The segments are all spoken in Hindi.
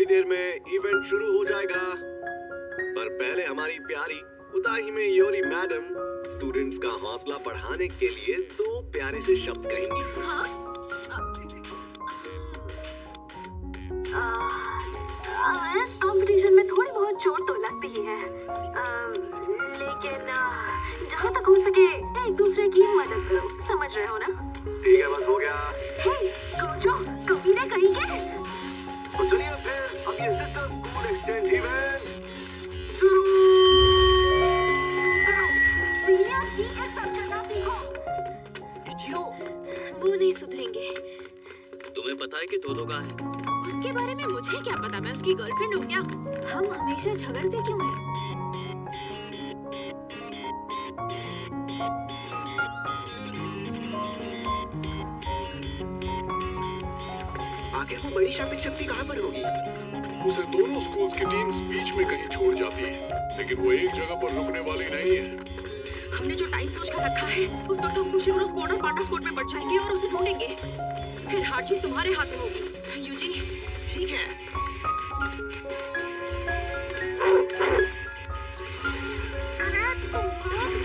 देर में इवेंट शुरू हो जाएगा, पर पहले हमारी प्यारी उताही में योरी मैडम स्टूडेंट्स का हौसला बढ़ाने के लिए 2 प्यारे से शब्द कहेंगी। हाँ? इस कंपटीशन में थोड़ी बहुत चोट तो लगती ही है, लेकिन जहाँ तक हो सके एक दूसरे की मदद करो, समझ रहे हो ना? ठीक है, बस हो गया। हे, कोचो, कभी ने कही क्या? तो चलिए फिर अब ये सिस्टर स्कूल एक्सचेंज इवेंट शुरू। वो नहीं सुधरेंगे। तुम्हें पता है कि तोतो कहाँ है? उसके बारे में मुझे क्या पता, मैं उसकी गर्लफ्रेंड हूँ क्या? हम हमेशा झगड़ते क्यों हैं? आखिर वो बड़ी शॉपिंग शक्ति कहाँ पर होगी? उसे दोनों स्कूल्स की टीम्स बीच में कहीं छोड़ जाती है, लेकिन वो एक जगह पर रुकने वाली नहीं है। हमने जो टाइम सोच कर रखा है, उस वक्त हम फुशिगुरो स्क्वाड और पांडा स्क्वाड में बढ़ जाएंगे और उसे ढूंढेंगे। फिर हार जीत तुम्हारे हाथ में होगी, यूजी। ठीक है।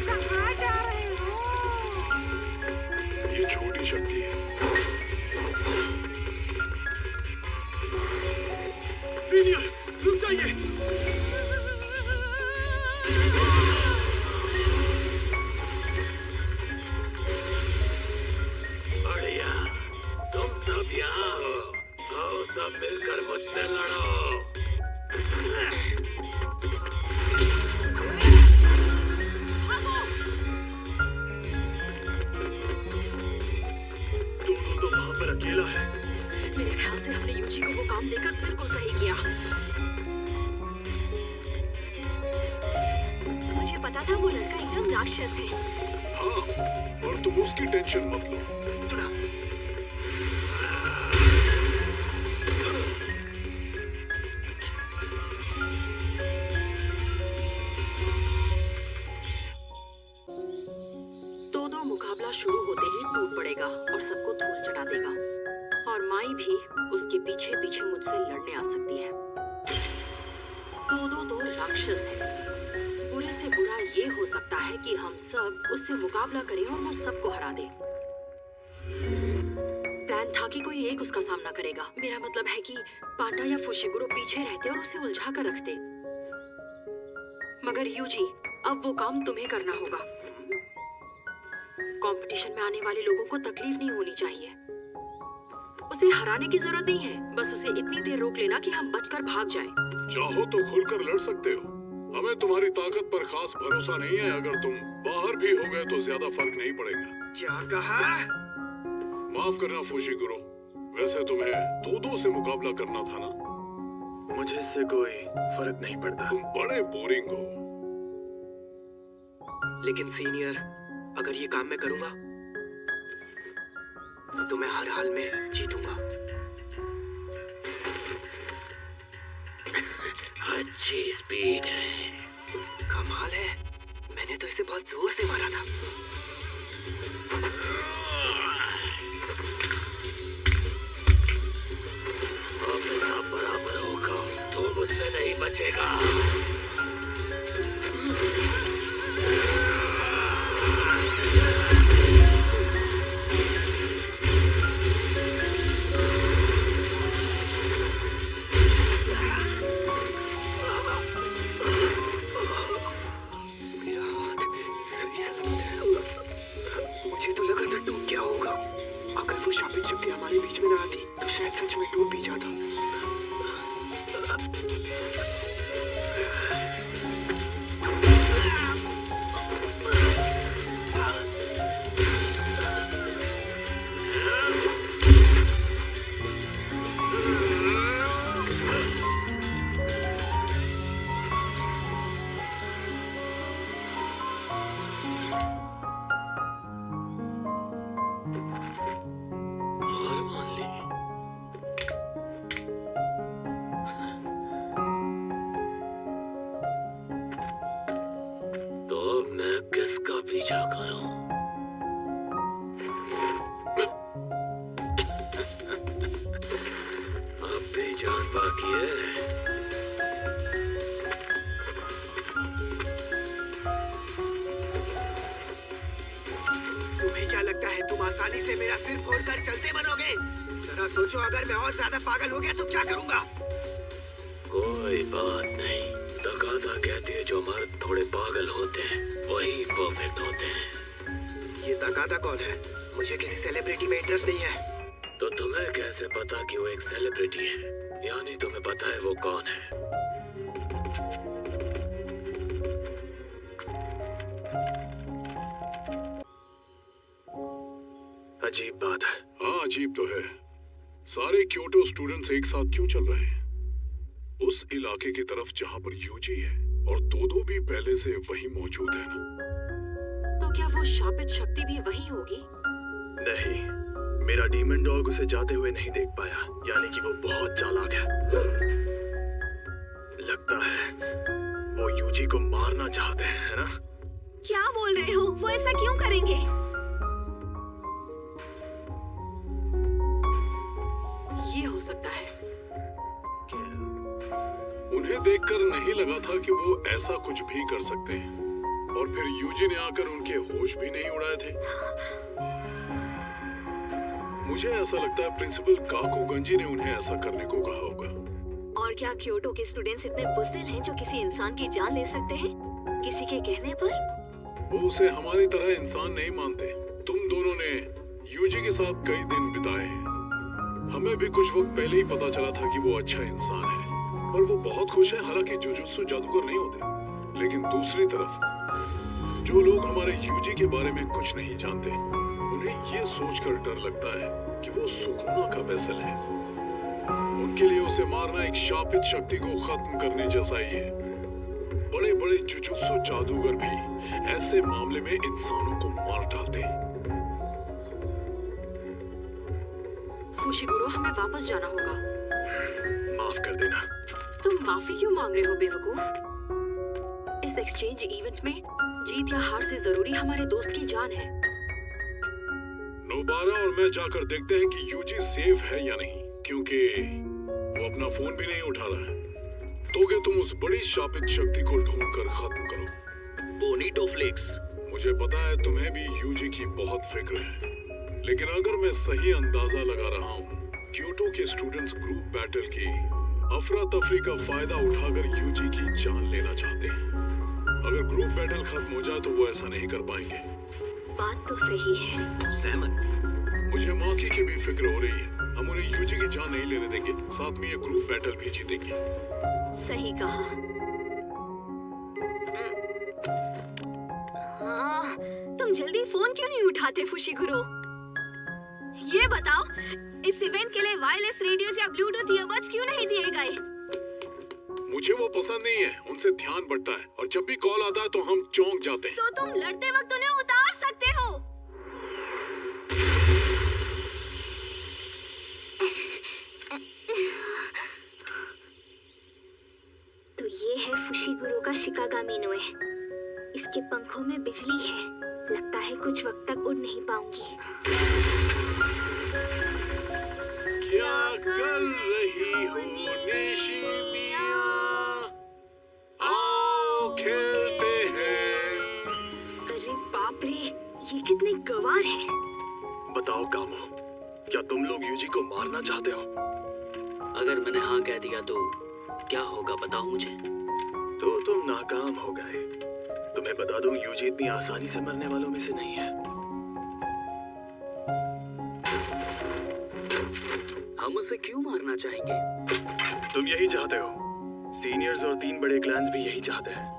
कहाँ जा रहे हो? ये छोटी शक्ति है। सीनियर, रुक जाइए। बढ़िया, तुम सब यहाँ हो। आओ सब मिलकर मुझसे लड़ो। दोनों तो वहाँ पर अकेला है। मेरे ख्याल से हमने यूजी को वो काम देकर बिल्कुल सही किया। मुझे पता था वो लड़का एकदम राक्षस है। हाँ, और तुम उसकी टेंशन मत लो। तो मुकाबला शुरू होते ही टूट पड़ेगा और सबको धूल चटा देगा, और माई भी उसके पीछे पीछे मुझसे लड़ने आ सकती है। तो राक्षस है। बुरे से बुरा ये हो सकता है कि हम सब उससे मुकाबला करें और वो सबको हरा दे। प्लान था कि कोई एक उसका सामना करेगा। मेरा मतलब है कि पांडा या फुशिगुरो पीछे रहते और उसे उलझा कर रखते। मगर यूजी, अब वो काम तुम्हें करना होगा। कंपटीशन में आने वाले लोगों को तकलीफ नहीं होनी चाहिए। उसे हराने की जरूरत नहीं है, बस उसे इतनी देर रोक लेना कि हम बचकर भाग जाएं। चाहो तो खुलकर लड़ सकते हो। हमें तुम्हारी ताकत पर खास भरोसा नहीं है। अगर तुम बाहर भी हो गए तो ज्यादा फर्क नहीं पड़ेगा। क्या कहा? माफ करना फुशिगुरो, वैसे तुम्हें तोतो से मुकाबला करना था ना? मुझे इससे कोई फर्क नहीं पड़ता। तुम बड़े बोरिंग हो। लेकिन सीनियर, अगर ये काम मैं करूंगा तो मैं हर हाल में जीतूंगा। अच्छी स्पीड है। कमाल है, मैंने तो इसे बहुत जोर से मारा था। अब सब बराबर होगा, तो मुझसे नहीं बचेगा। हमारे बीच में ना आती तो शायद सच में टूट भी जाता। किसका पीछा करूं? अब भी जान बाकी है। सोचो अगर मैं और ज्यादा पागल हो गया तो क्या करूंगा? कोई बात नहीं। तकादा कहती है जो मर्द थोड़े पागल होते हैं वही परफेक्ट होते हैं। ये तकादा कौन है? मुझे किसी सेलिब्रिटी में इंटरेस्ट नहीं है। तो तुम्हें कैसे पता कि वो एक सेलिब्रिटी है? यानी तुम्हें पता है वो कौन है? अजीब बात है। हाँ अजीब तो है। सारे क्योटो स्टूडेंट्स एक साथ क्यों चल रहे हैं? उस इलाके की तरफ जहाँ पर यूजी है और तोदो भी पहले से वही मौजूद है ना? तो क्या वो शापित शक्ति भी वही होगी? नहीं, मेरा डीमन डॉग उसे जाते हुए नहीं देख पाया, यानी कि वो बहुत चालाक है। लगता है वो यूजी को मारना चाहते हैं, है ना? क्या बोल रहे हो? वो ऐसा क्यों करेंगे? ये हो सकता है। उन्हें देखकर नहीं लगा था कि वो ऐसा कुछ भी कर सकते हैं, और फिर यूजी ने आकर उनके होश भी नहीं उड़ाए थे। मुझे ऐसा लगता है प्रिंसिपल काकुगंजी ने उन्हें ऐसा करने को कहा होगा। और क्या क्योटो के स्टूडेंट्स इतने बुज़दिल हैं जो किसी इंसान की जान ले सकते हैं किसी के कहने पर? वो उसे हमारी तरह इंसान नहीं मानते। तुम दोनों ने यूजी के साथ कई दिन बिताए हैं। हमें भी कुछ वक्त पहले ही पता चला था कि वो अच्छा इंसान है और वो बहुत खुश है। हालांकि जुजुत्सु जादूगर नहीं होते, लेकिन दूसरी तरफ जो लोग हमारे यूजी के बारे में कुछ नहीं जानते, उन्हें ये सोचकर डर लगता है कि वो सुकुना का वेसल है। उनके लिए उसे मारना एक शापित शक्ति को खत्म करने जैसा ही है। बड़े बड़े जुजुत्सु जादूगर भी ऐसे मामले में इंसानों को मार डालते हैं। फुशिगुरो, हमें वापस जाना होगा। माफ कर देना। तुम माफी क्यों मांग रहे हो बेवकूफ? इस एक्सचेंज इवेंट में जीत या हार से जरूरी हमारे दोस्त की जान है। नोबारा और मैं जाकर देखते हैं कि यूजी सेफ है या नहीं, क्योंकि वो अपना फोन भी नहीं उठा रहा है। तो क्या तुम उस बड़ी शापित शक्ति को ढूंढकर खत्म करो। बोनीटो फ्लेक्स। मुझे पता है तुम्हें भी यूजी की बहुत फिक्र है, लेकिन अगर मैं सही अंदाजा लगा रहा हूँ, क्योटो के स्टूडेंट्स ग्रुप बैटल की अफरा तफरी का फायदा उठाकर यूजी की जान लेना चाहते हैं। अगर ग्रुप बैटल खत्म हो जाए तो वो ऐसा नहीं कर पाएंगे। बात तो सही है। सहमत। मुझे माकी की भी फिक्र हो रही है। हम उन्हें यूजी की जान नहीं लेने देंगे, साथ में ये ग्रुप बैटल भी जीतेंगे। सही कहा। हाँ, तुम जल्दी फोन क्यों नहीं उठाते फुशिगुरो? ये बताओ, इस इवेंट के लिए वायरलेस रेडियोज या ब्लूटूथ ईयरबड्स क्यों नहीं दिए गए? मुझे वो पसंद नहीं है, उनसे ध्यान बढ़ता है और जब भी कॉल आता है तो हम चौंक जाते हैं। तो तुम लड़ते वक्त उन्हें उतार सकते हो। तो ये है फुशिगुरो का शिकागामी नोए। इसके पंखों में बिजली है। लगता है कुछ वक्त तक उड़ नहीं पाऊंगी। क्या कर रही हो निशिमिया? आओ खेलते हैं। अरे बाप रे, ये कितने गवार हैं। बताओ कामो, क्या तुम लोग यूजी को मारना चाहते हो? अगर मैंने हाँ कह दिया तो क्या होगा बताओ मुझे। तो तुम नाकाम हो गए। तुम्हें बता दूं, यूजी इतनी आसानी से मरने वालों में से नहीं है। हम उसे क्यों मारना चाहेंगे? तुम यही चाहते हो। सीनियर्स और 3 बड़े क्लैंस भी यही चाहते हैं।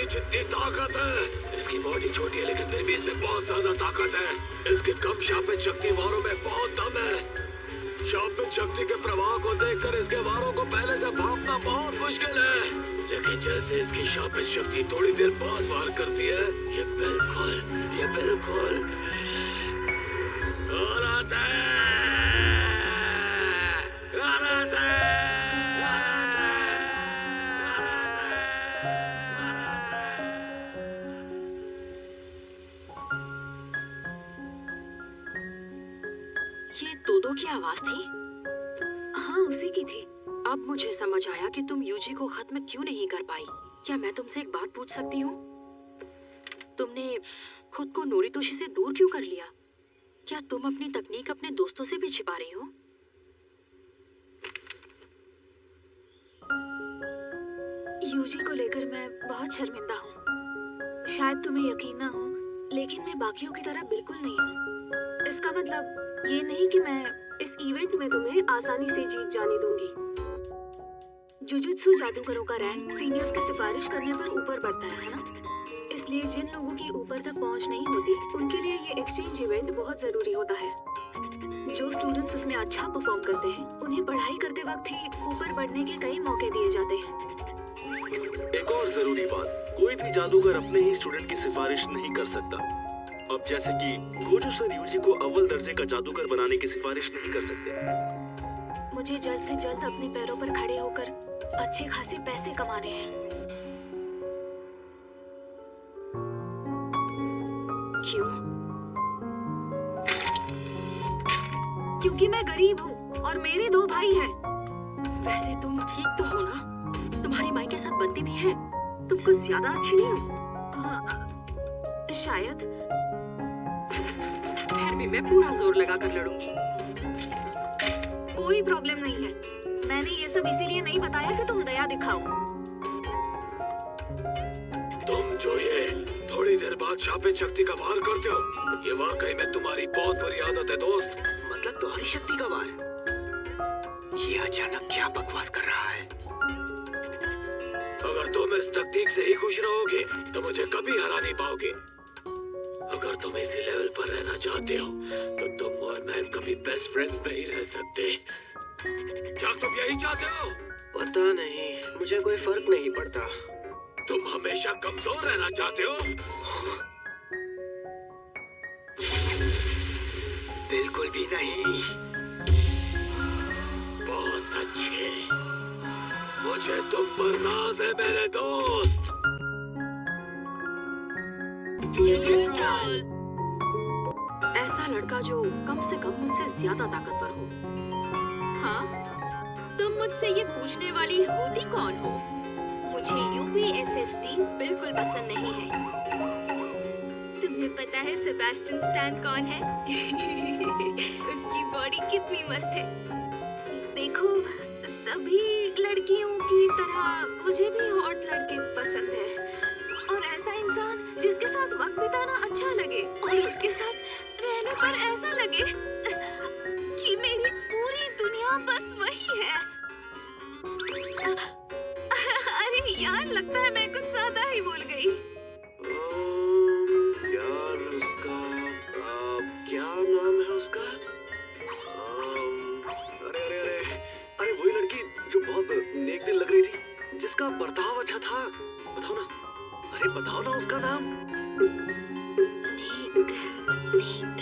जितनी ताकत है। इसकी बॉडी छोटी है लेकिन फिर भी इसमें बहुत ज्यादा ताकत है। इसके कम शापित शक्ति वारों में बहुत दम है। शापित शक्ति के प्रवाह को देखकर इसके वारों को पहले से भांपना बहुत मुश्किल है, लेकिन जैसे इसकी शापित शक्ति थोड़ी देर बाद वार करती है, ये बिल्कुल गलत है। ये तोदो की आवाज थी? हाँ, उसी की थी। अब मुझे समझ आया कि तुम यूजी को खत्म क्यों नहीं कर पाई। क्या मैं तुमसे एक बात पूछ सकती हूँ? तुमने खुद को नोरितोशी से दूर क्यों कर लिया? क्या तुम अपनी तकनीक अपने दोस्तों से भी छिपा रही हो? यूजी को लेकर मैं बहुत शर्मिंदा हूँ। शायद तुम्हें यकीन ना हो, लेकिन मैं बाकियों की तरह बिल्कुल नहीं हूँ। इसका मतलब ये नहीं कि मैं इस इवेंट में तुम्हें आसानी से जीत जाने दूंगी। जुजुत्सु जादूगरों का रैंक सीनियर्स की सिफारिश करने पर ऊपर बढ़ता है ना? इसलिए जिन लोगों की ऊपर तक पहुंच नहीं होती, उनके लिए ये एक्सचेंज इवेंट बहुत जरूरी होता है। जो स्टूडेंट्स इसमें अच्छा परफॉर्म करते हैं, उन्हें पढ़ाई करते वक्त ही ऊपर बढ़ने के कई मौके दिए जाते हैं। एक और जरूरी बात, कोई भी जादूगर अपने ही स्टूडेंट की सिफारिश नहीं कर सकता। अब जैसे कि गोजो सर यूजी को अव्वल दर्जे का जादूगर बनाने की सिफारिश नहीं कर सकते। मुझे जल्द से जल्द अपने पैरों पर खड़े होकर अच्छे खासे पैसे कमाने हैं। क्यों? क्योंकि मैं गरीब हूँ और मेरे 2 भाई हैं। वैसे तुम ठीक तो हो ना? तुम्हारी माई के साथ बनती भी है। तुम कुछ ज्यादा अच्छी नहीं हो। शायद। फिर भी मैं पूरा जोर लगाकर लड़ूंगी। कोई प्रॉब्लम नहीं है। मैंने ये सब इसीलिए नहीं बताया कि तुम दया दिखाओ। तुम जो ये थोड़ी देर बाद शापित शक्ति का वार करते हो, ये वाकई में तुम्हारी बहुत बुरी आदत है दोस्त। मतलब दोहरी शक्ति का वार? ये अचानक क्या बकवास कर रहा है? अगर तुम इस तकनीक से ही खुश रहोगे तो मुझे कभी हरा नहीं पाओगे। अगर तुम इसी लेवल पर रहना चाहते हो तो तुम और मैं कभी बेस्ट फ्रेंड्स नहीं रह सकते। क्या तुम यही चाहते हो? पता नहीं, मुझे कोई फर्क नहीं पड़ता। तुम हमेशा कमजोर रहना चाहते हो? बिल्कुल भी नहीं। बहुत अच्छे, मुझे तुम पर नाज है मेरे दोस्त। ऐसा लड़का जो कम से कम मुझसे ज्यादा ताकतवर हो। हाँ, तुम मुझसे ये पूछने वाली होती कौन हो? मुझे यूपीएसएसडी बिल्कुल पसंद नहीं है। तुम्हें पता है सेबेस्टियन स्टैन कौन है? उसकी बॉडी कितनी मस्त है। देखो, सभी लड़कियों की तरह मुझे भी हॉट लड़के पसंद है, और ऐसा इंसान जिसके साथ वक्त बिताना अच्छा लगे और उसके साथ रहने पर ऐसा लगे कि मेरी पूरी दुनिया बस वही है। अरे यार, लगता है मैं कुछ ज्यादा ही बोल गई। यार, उसका क्या नाम है उसका? अरे अरे अरे अरे, वही लड़की जो बहुत नेक दिल लग रही थी, जिसका बर्ताव अच्छा था। बताओ ना, अरे बताओ ना उसका नाम। नेक